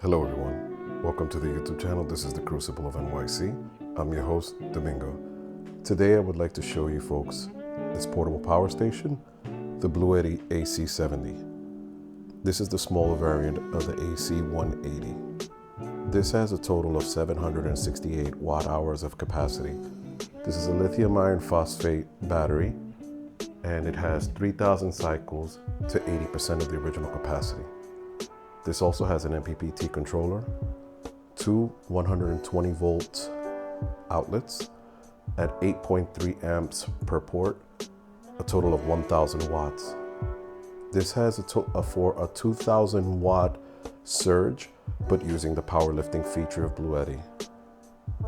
Hello everyone, welcome to the YouTube channel. This is the Crucible of NYC. I'm your host, Domingo. Today I would like to show you folks this portable power station, the Bluetti AC70. This is the smaller variant of the AC180. This has a total of 768 watt hours of capacity. This is a lithium iron phosphate battery and it has 3,000 cycles to 80% of the original capacity. This also has an MPPT controller, two 120 volt outlets at 8.3 amps per port, a total of 1,000 watts. This has for a 2,000 watt surge, but using the powerlifting feature of Bluetti.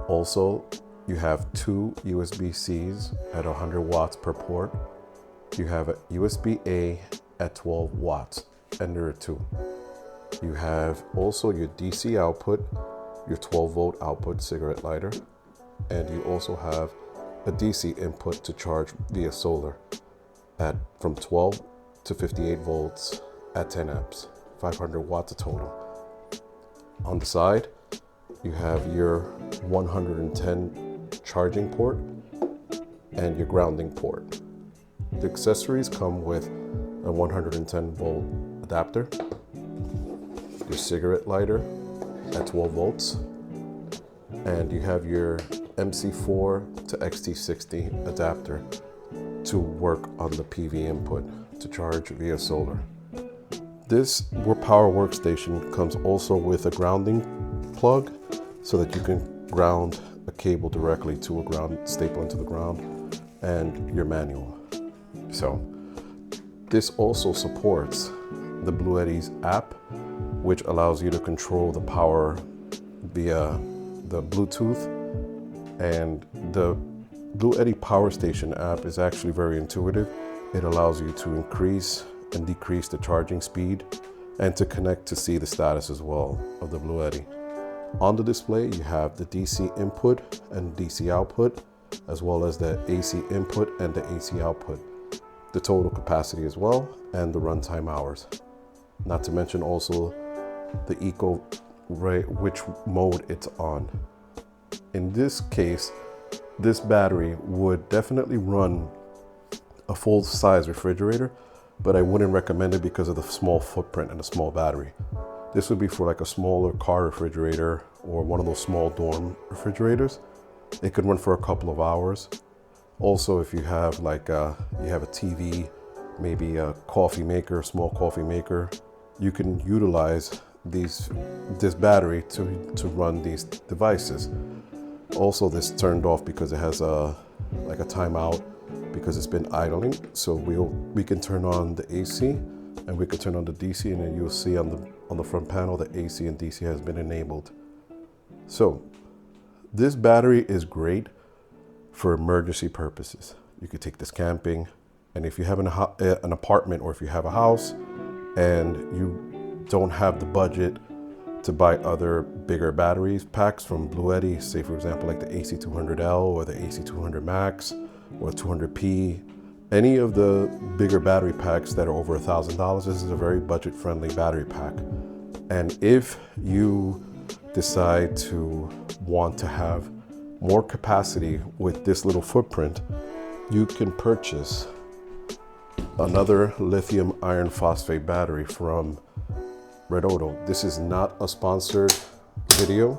Also, you have two USB-Cs at 100 watts per port. You have a USB-A at 12 watts, and there are two. You have also your DC output, your 12 volt output cigarette lighter, and you also have a DC input to charge via solar at from 12 to 58 volts at 10 amps, 500 watts a total. On the side, you have your 110 charging port and your grounding port. The accessories come with a 110 volt adapter, your cigarette lighter at 12 volts, and you have your MC4 to XT60 adapter to work on the PV input to charge via solar. This power workstation comes also with a grounding plug so that you can ground a cable directly to a ground staple into the ground, and your manual. So this also supports the Bluetti's app, which allows you to control the power via the Bluetooth. And the Bluetti Power Station app is actually very intuitive. It allows you to increase and decrease the charging speed and to connect to see the status as well of the Bluetti. On the display, you have the DC input and DC output, as well as the AC input and the AC output, the total capacity as well, and the runtime hours. Not to mention also the eco, which mode it's on. In this case, this battery would definitely run a full-size refrigerator, but I wouldn't recommend it because of the small footprint and the small battery. This would be for like a smaller car refrigerator or one of those small dorm refrigerators. It could run for a couple of hours. Also, if you have like you have a TV, maybe a coffee maker, small coffee maker, you can utilize this battery to run these devices. Also, this turned off because it has like a timeout because it's been idling. So we can turn on the AC and we can turn on the DC, and then you'll see on the front panel that AC and DC has been enabled. So this battery is great for emergency purposes. You could take this camping, and if you have an apartment or if you have a house and you don't have the budget to buy other bigger batteries packs from Bluetti, say for example like the AC200L or the AC200 Max or 200P, any of the bigger battery packs that are over $1,000, this is a very budget-friendly battery pack. And if you decide to want to have more capacity with this little footprint, you can purchase another lithium iron phosphate battery from Redodo. This is not a sponsored video.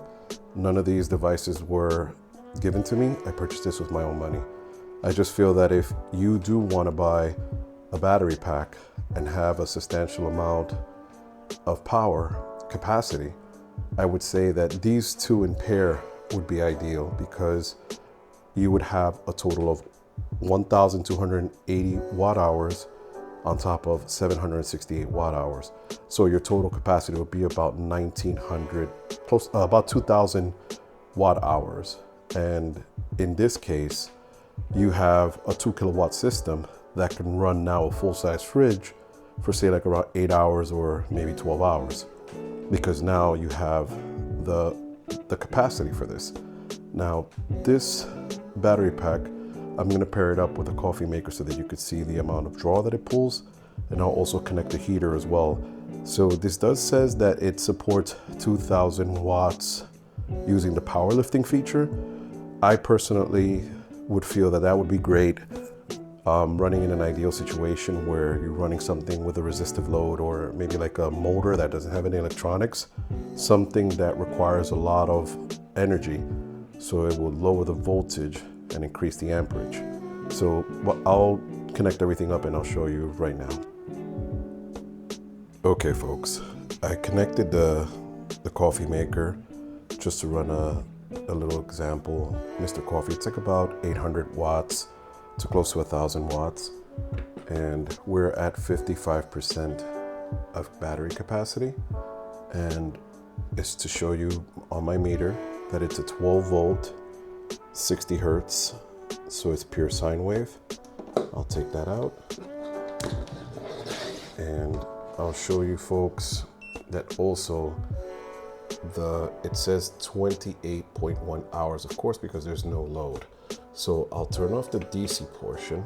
None of these devices were given to me. I purchased this with my own money. I just feel that if you do want to buy a battery pack and have a substantial amount of power capacity, I would say that these two in pair would be ideal, because you would have a total of 1,280 watt hours on top of 768 watt hours. So your total capacity would be about 1,900, about 2,000 watt hours. And in this case, you have a 2 kilowatt system that can run now a full-size fridge for say like around 8 hours or maybe 12 hours, because now you have the capacity for this. Now this battery pack, I'm going to pair it up with a coffee maker so that you could see the amount of draw that it pulls, and I'll also connect the heater as well So this does says that it supports 2000 watts using the powerlifting feature. I personally would feel that that would be great running in an ideal situation where you're running something with a resistive load, or maybe like a motor that doesn't have any electronics, something that requires a lot of energy, so it will lower the voltage and increase the amperage. So I'll connect everything up and I'll show you right now. Okay folks, I connected the coffee maker just to run a little example. Mr. Coffee, it's like about 800 watts to close to 1000 watts, and we're at 55% of battery capacity. And it's to show you on my meter that it's a 12 volt 60 hertz, so it's pure sine wave. I'll take that out and I'll show you folks that also it says 28.1 hours, of course, because there's no load. So I'll turn off the DC portion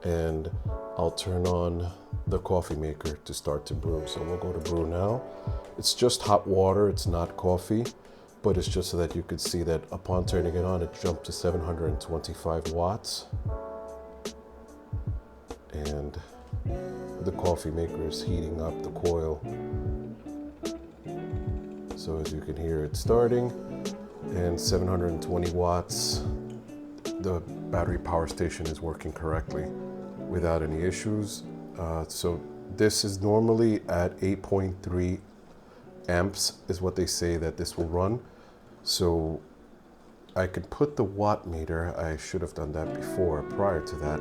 and I'll turn on the coffee maker to start to brew. So we'll go to brew now. It's just hot water, it's not coffee, but it's just so that you could see that upon turning it on, it jumped to 725 watts. And the coffee maker is heating up the coil. So as you can hear, it's starting, and 720 watts. The battery power station is working correctly without any issues. So this is normally at 8.3 amps is what they say that this will run. So I could put the watt meter. I should have done that before, prior to that.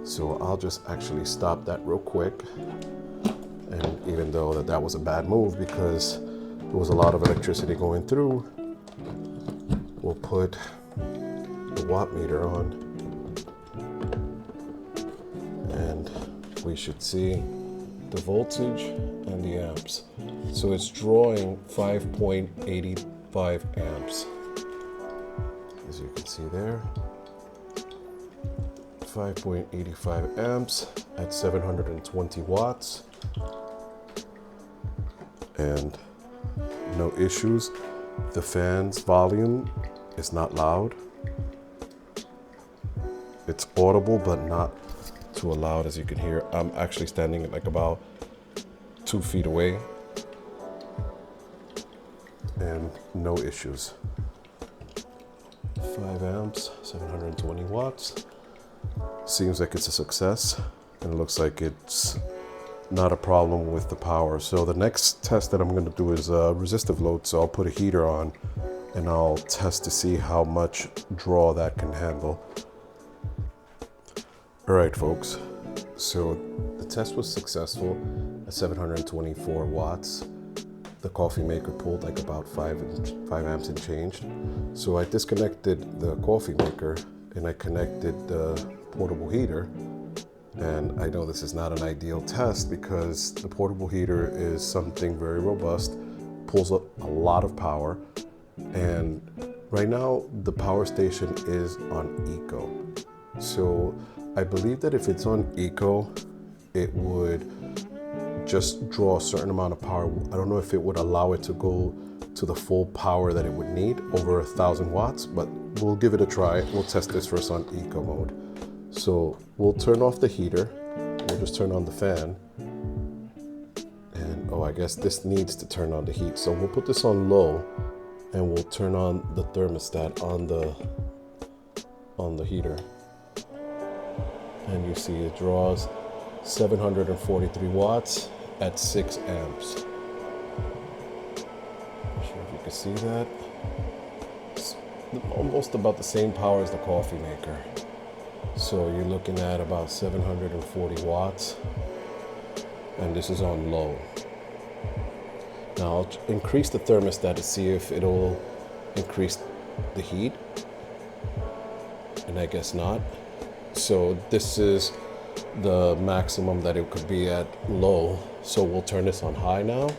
So I'll just actually stop that real quick. And even though that was a bad move because there was a lot of electricity going through, we'll put the watt meter on and we should see the voltage and the amps. So it's drawing 5.85 amps, as you can see there. 5.85 amps at 720 watts, and no issues. The fan's volume is not loud. It's audible, but not too loud, as you can hear. I'm actually standing like about 2 feet away, and no issues. 5 amps, 720 watts. Seems like it's a success, and it looks like it's not a problem with the power. So the next test that I'm going to do is resistive load. So I'll put a heater on and I'll test to see how much draw that can handle. All right, folks. So the test was successful at 724 watts. The coffee maker pulled like about 5 amps and changed. So I disconnected the coffee maker and I connected the portable heater. And I know this is not an ideal test because the portable heater is something very robust, pulls up a lot of power. And right now the power station is on eco. So I believe that if it's on eco, it would just draw a certain amount of power. I don't know if it would allow it to go to the full power that it would need, over 1000 watts, but we'll give it a try. We'll test this first on eco mode. So we'll turn off the heater. We'll just turn on the fan. And I guess this needs to turn on the heat. So we'll put this on low and we'll turn on the thermostat on the heater. And you see it draws 743 watts at 6 amps. Not sure if you can see that. It's almost about the same power as the coffee maker. So you're looking at about 740 watts, and this is on low. Now I'll increase the thermostat to see if it'll increase the heat, and I guess not. So this is the maximum that it could be at low. So we'll turn this on high now,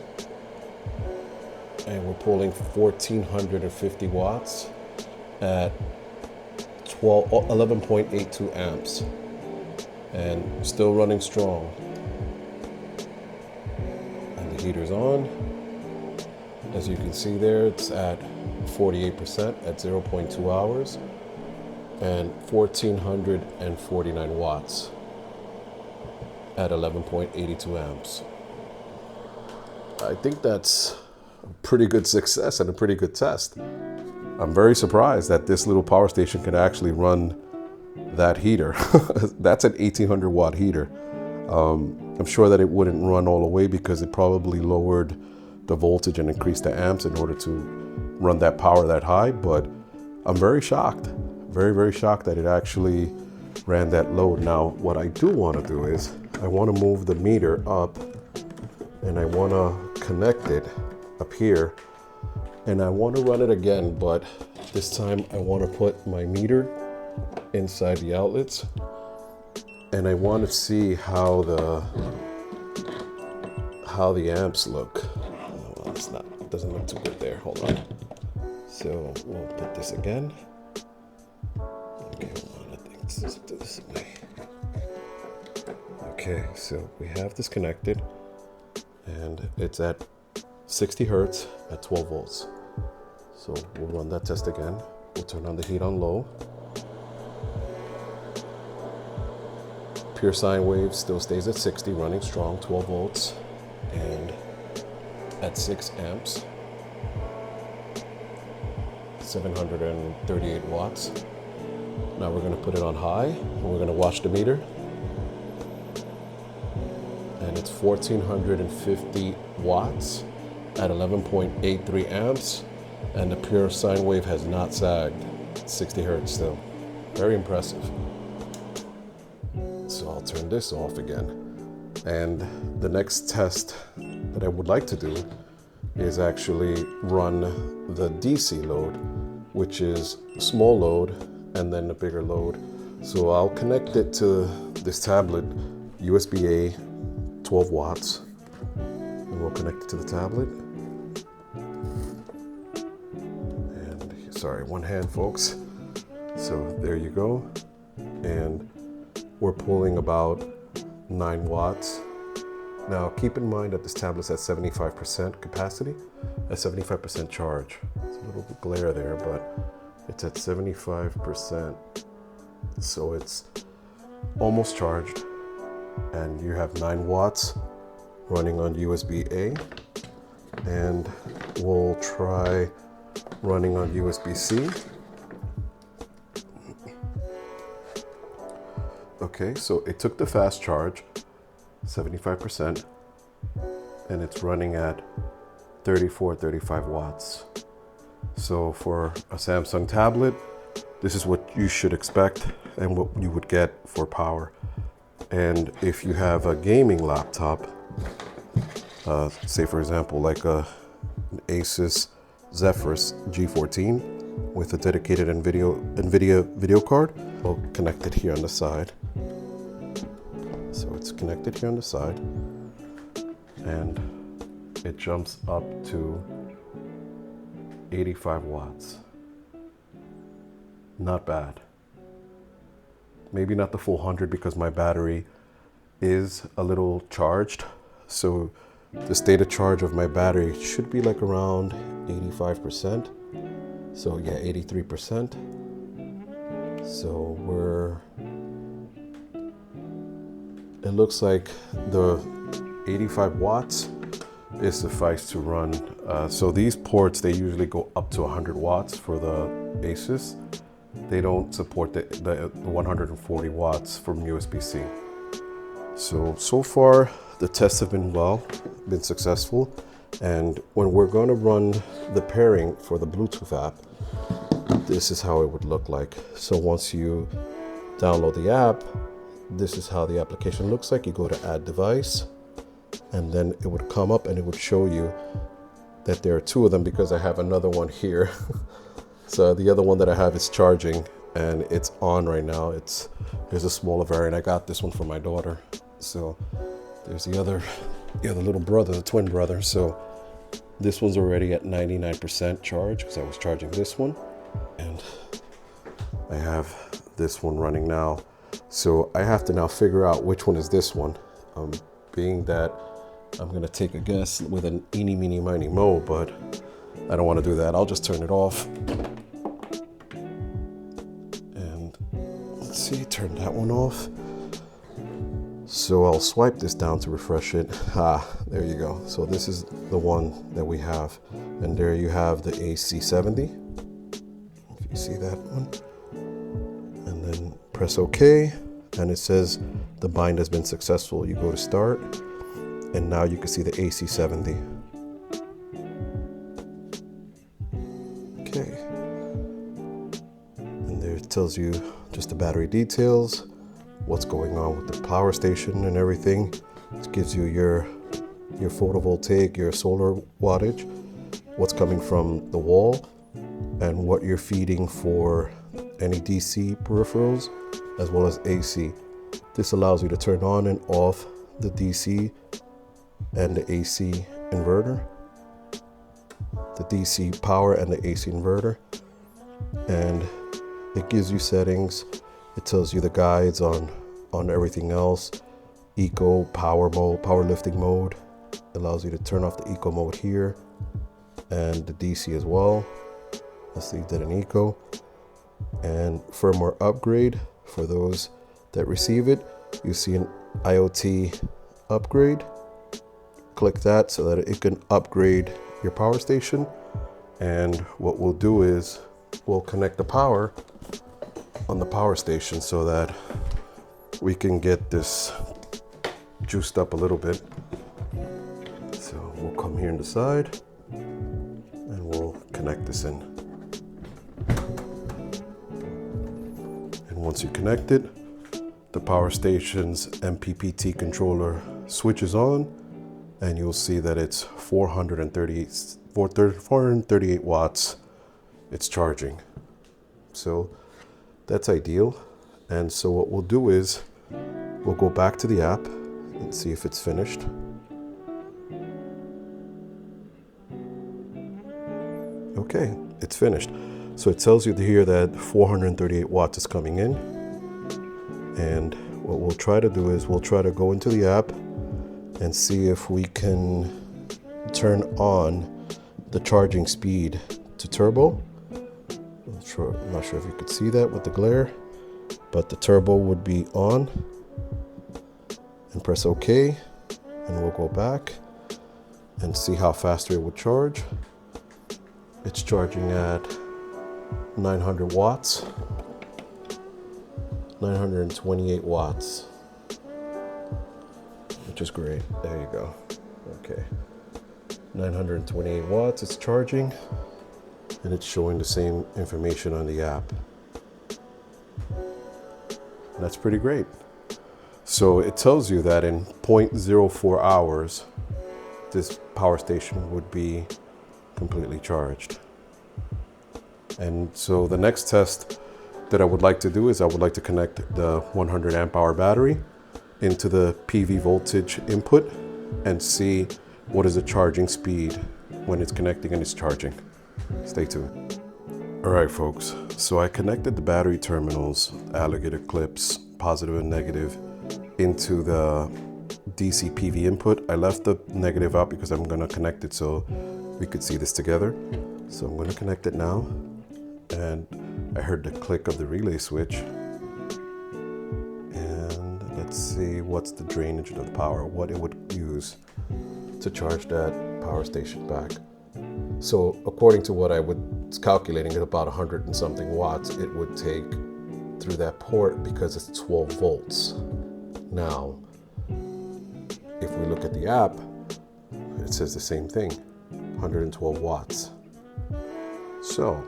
and we're pulling 1450 watts at 11.82 amps, and still running strong. And heater's on. As you can see there, it's at 48% at 0.2 hours and 1449 watts at 11.82 amps. I think that's a pretty good success and a pretty good test. I'm very surprised that this little power station can actually run that heater. That's an 1800 watt heater. I'm sure that it wouldn't run all the way because it probably lowered the voltage and increased the amps in order to run that power that high, but I'm very shocked, very shocked that it actually ran that load. Now, what I do want to do is I want to move the meter up and I want to connect it up here and I want to run it again, but this time I want to put my meter inside the outlets and I want to see how the amps look. Well, it doesn't look too good there. Hold on. So we'll put this again. Okay, hold on. I think let's do this way. Okay, so we have this connected and it's at 60 hertz at 12 volts. So we'll run that test again. We'll turn on the heat on low. Pure sine wave still stays at 60, running strong, 12 volts, and at 6 amps, 738 watts. Now we're going to put it on high, and we're going to watch the meter. And it's 1450 watts at 11.83 amps, and the pure sine wave has not sagged. 60 hertz still. Very impressive. So I'll turn this off again. And the next test that I would like to do is actually run the DC load, which is a small load and then a bigger load. So I'll connect it to this tablet, USB-A, 12 watts, and we'll connect it to the tablet. And sorry, one hand, folks. So there you go. And we're pulling about 9 watts. Now keep in mind that this tablet's at 75% capacity, at 75% charge. It's a little bit glare there, but it's at 75%. So it's almost charged. And you have 9 watts running on USB-A. And we'll try running on USB-C. Okay, so it took the fast charge, 75%, and it's running at 35 watts. So for a Samsung tablet, this is what you should expect and what you would get for power. And if you have a gaming laptop, say for example, like an Asus Zephyrus G14 with a dedicated NVIDIA video card, we'll connect it here on the side. So it's connected here on the side, and it jumps up to 85 watts. Not bad. Maybe not the full 100 because my battery is a little charged. So the stated charge of my battery should be like around 85%. So yeah, 83%. So it looks like the 85 watts is suffice to run. So these ports, they usually go up to 100 watts for the Asus. They don't support the 140 watts from USB-C. So far the tests have been successful. And when we're going to run the pairing for the Bluetooth app, this is how it would look like. So once you download the app, this is how the application looks like. You go to add device, and then it would come up and it would show you that there are 2 of them because I have another one here. So the other one that I have is charging and it's on right now. There's a smaller variant. I got this one for my daughter. So there's the other little brother, the twin brother. So this one's already at 99% charge because I was charging this one. And I have this one running now. So I have to now figure out which one is this one, being that I'm gonna take a guess with an eeny, meeny, miny, mo, but I don't wanna do that. I'll just turn it off. And let's see, turn that one off. So I'll swipe this down to refresh it. There you go. So this is the one that we have. And there you have the AC70. If you see that one. And then press OK. And it says the bind has been successful. You go to start. And now you can see the AC70. Okay. And there it tells you just the battery details, what's going on with the power station and everything. It gives you your photovoltaic, your solar wattage, what's coming from the wall, and what you're feeding for any DC peripherals as well as AC. This allows you to turn on and off the DC and the AC inverter, the DC power and the AC inverter, and it gives you settings. It tells you the guides on everything else. Eco, power mode, powerlifting mode. It allows you to turn off the eco mode here, and the DC as well. Let's see, did an eco. And firmware upgrade for those that receive it. You see an IoT upgrade. Click that so that it can upgrade your power station. And what we'll do is we'll connect the power on the power station so that we can get this juiced up a little bit. So we'll come here on the side and we'll connect this in. And once you connect it, the power station's MPPT controller switches on, and you'll see that it's 438 watts. It's charging. So that's ideal. And so what we'll do is we'll go back to the app and see if it's finished. Okay, it's finished. So it tells you here that 438 watts is coming in. And what we'll try to do is we'll try to go into the app and see if we can turn on the charging speed to turbo. I'm not sure if you could see that with the glare, but the turbo would be on. And press OK, and we'll go back and see how faster it would charge. It's charging at 900 watts, 928 watts, which is great. There you go. Okay, 928 watts it's charging, and it's showing the same information on the app. That's pretty great. So it tells you that in 0.04 hours, this power station would be completely charged. And so the next test that I would like to do is I would like to connect the 100 amp hour battery into the PV voltage input and see what is the charging speed when it's connecting and it's charging. Stay tuned. All right, folks. So I connected the battery terminals, alligator clips, positive and negative, into the DC PV input. I left the negative out because I'm going to connect it so we could see this together. So I'm going to connect it now. And I heard the click of the relay switch. And let's see what's the drainage of the power, what it would use to charge that power station back. So according to what I was calculating at about 100 and something watts, it would take through that port because it's 12 volts. Now, if we look at the app, it says the same thing, 112 watts. So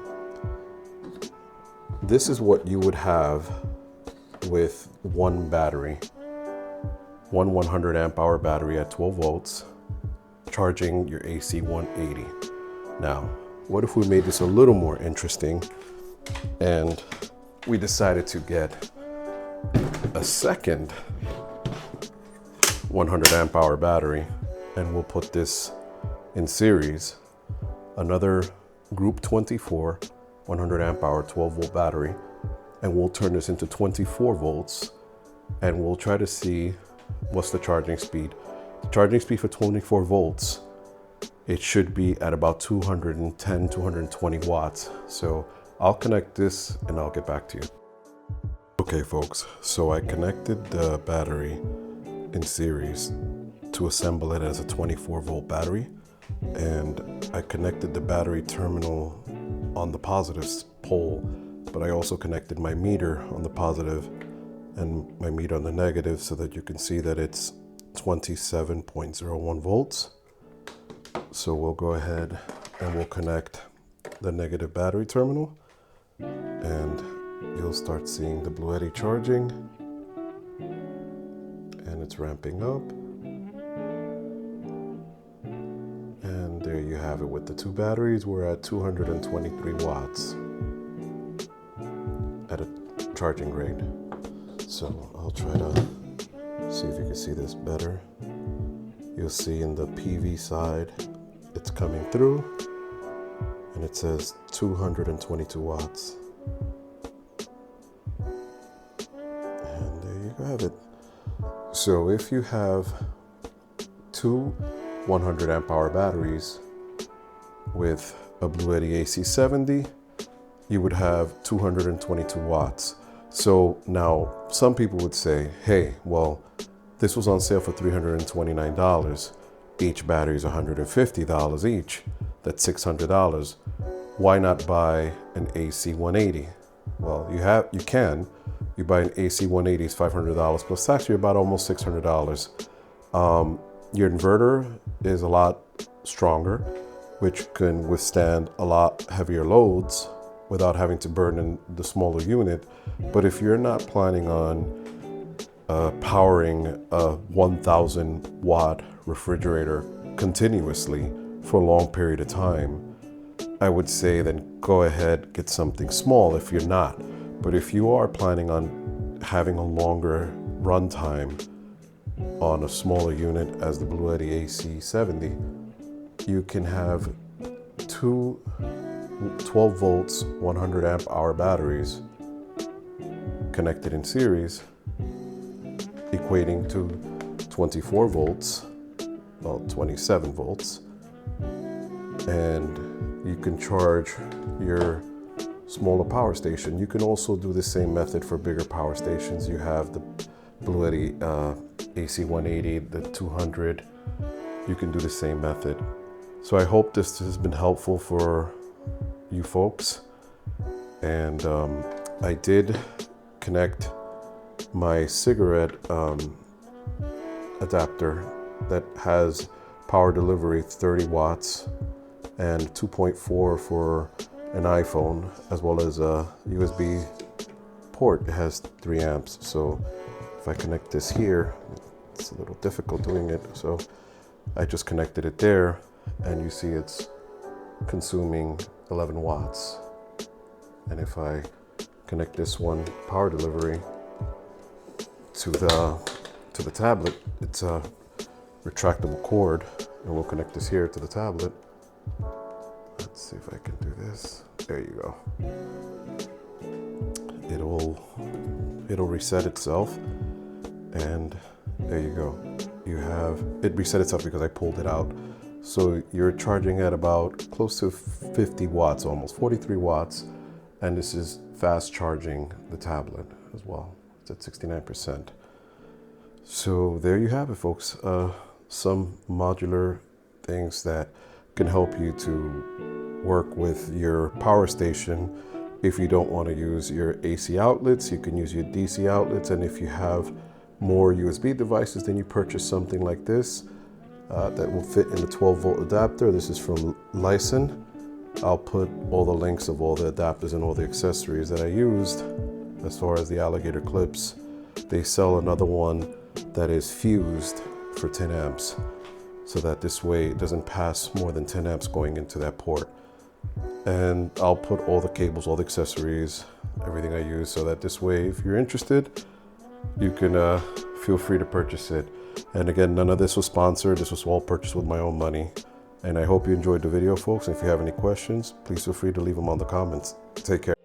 this is what you would have with one battery, one 100 amp hour battery at 12 volts, charging your AC 180. Now, what if we made this a little more interesting and we decided to get a second 100 amp hour battery, and we'll put this in series, another group 24 100 amp hour 12 volt battery, and we'll turn this into 24 volts, and we'll try to see what's the charging speed the charging speed for 24 volts, it should be at about 210, 220 watts. So I'll connect this and I'll get back to you. Okay folks, so I connected the battery in series to assemble it as a 24 volt battery. And I connected the battery terminal on the positive pole, but I also connected my meter on the positive and my meter on the negative so that you can see that it's 27.01 volts. So we'll go ahead and we'll connect the negative battery terminal, and you'll start seeing the Bluetti charging, and it's ramping up. And there you have it. With the two batteries, we're at 223 watts at a charging grade. So I'll try to see if you can see this better. You'll see in the PV side, it's coming through and it says 222 watts. And there you have it. So if you have two 100 amp hour batteries with a Bluetti AC70, you would have 222 watts. So now some people would say, hey, well, this was on sale for $329. Each battery is $150 each. That's $600. Why not buy an AC180? Well, you can. You buy an AC180 is $500 plus tax. You're about almost $600. Your inverter is a lot stronger, which can withstand a lot heavier loads without having to burden the smaller unit. But if you're not planning on powering a 1,000 watt refrigerator continuously for a long period of time, I would say then go ahead, get something small if you're not. But if you are planning on having a longer runtime on a smaller unit as the Bluetti AC70, you can have two 12 volts, 100 amp hour batteries connected in series, equating to 24 volts, well, 27 volts. And you can charge your smaller power station. You can also do the same method for bigger power stations. You have the Bluetti AC180, the 200. You can do the same method. So I hope this has been helpful for you folks. And I did connect my cigarette adapter that has power delivery 30 watts and 2.4 for an iPhone, as well as a USB port. It has 3 amps. So if I connect this here, it's a little difficult doing it. So I just connected it there, and you see it's consuming 11 watts. And if I connect this one power delivery to the tablet, it's a retractable cord, and we'll connect this here to the tablet. Let's see if I can do this. There you go. It'll reset itself, and there you go. It reset itself because I pulled it out. So you're charging at about close to 50 watts, almost 43 watts, and this is fast charging the tablet as well. It's at 69%. So there you have it, folks. Some modular things that can help you to work with your power station. If you don't want to use your AC outlets, you can use your DC outlets. And if you have more USB devices, then you purchase something like this that will fit in the 12 volt adapter. This is from Lyson. I'll put all the links of all the adapters and all the accessories that I used. As far as the alligator clips, they sell another one that is fused for 10 amps. So that this way it doesn't pass more than 10 amps going into that port. And I'll put all the cables, all the accessories, everything I use, so that this way, if you're interested, you can feel free to purchase it. And again, none of this was sponsored. This was all purchased with my own money. And I hope you enjoyed the video, folks. And if you have any questions, please feel free to leave them on the comments. Take care.